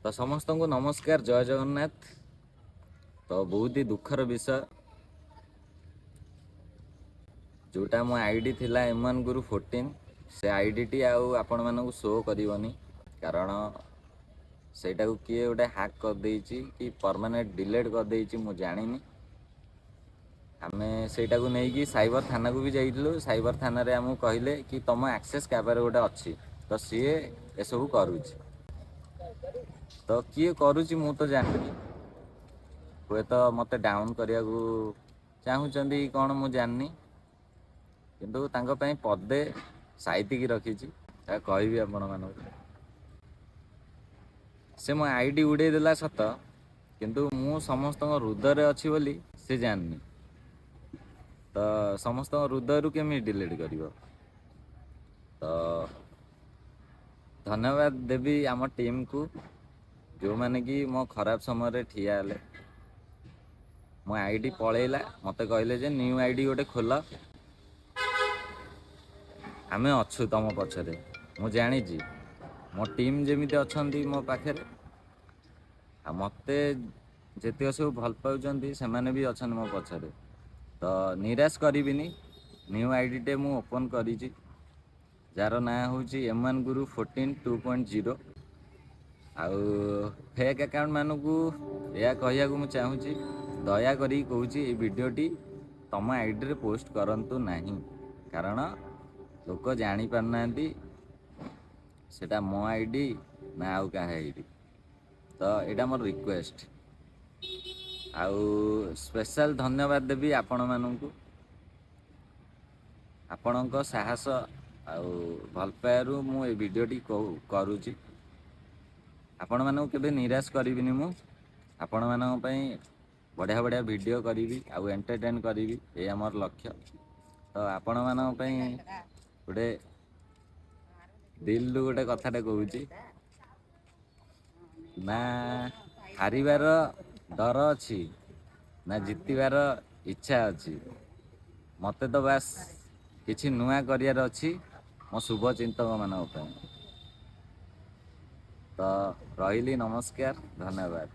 तो समस्त को नमस्कार, जय जगन्नाथ। तो बहुत ही दुखर विषय जोटा मो आईडी थिला एम1 गुरु 14 से आईडी टी आपण मानक शो करनी कारण सेटा को किए गोटे हैक कर देछि कि परमानेंट डिलीट कर देछि मु जानिनी। आमे सेटा को नहीं कि साइबर थाना को भी जाइलु। साइबर थाना रे हमू कहले कि तुम एक्सेस कैपर गोटे अच्छी तो सी ए सब करूछि तो किए करूछि मु तो जानिनी। हुए तो मते डाउन करिया को चाहूचंदी कौन मु जाननी किंतु तांको पई पदे साइती की रखीछि कहबी आपण मानक से मो आईडी उड़े देला सत किंतु मु समस्त हृदय अच्छी बोली से जाननी। तो समस्त हृदय रु केमी डिलीट करिवो। तो धन्यवाद देवी आम टीम को जो माने कि मो खराब समय रे ठिया ले मो आईडी पळेला मते कहले जे न्यू आईडी गोटे खोल आमे अच्छु तम पछरे। मु जानी जी मो टीम जेमिति अछंती मो पाखे आ मते जेते सब भल पाउचंती से माने भी अछन मो पछरे। तो निराश करिबिनी। न्यू आईडी टे मु ओपन करिछि जार ना होची एम1 गुरु 14 2.0 आउ फेक अकाउंट मानकू या कहिया को मु चाहूची दया करी कहूची ए वीडियोटी तम आईडी रे पोस्ट करंतु नहीं कारण लोक जानी पारनांती सेटा मो आईडी ना आउ का आईडी। तो एटा मोर रिक्वेस्ट आउ स्पेशल धन्यवाद देवी आपण मानकू आपणक साहस आउ भल पायरु मु ए वीडियोटी करूची। आपण मानकू केबे निराश करिबिनी। मु आपण मानक पई बढ़िया बढ़िया वीडियो करी आउ एंटरटेन करी ये आमर लक्ष्य। तो आपण मानक पई गोटे दिल रु गोटे कथाटे कहूची ना हारिबार डर अच्छी ना जितबार इच्छा अच्छी मते तो बास किछि नुआ करियार अच्छी मो शुभ चिंतक मानक। तो रहिली नमस्कार, धन्यवाद।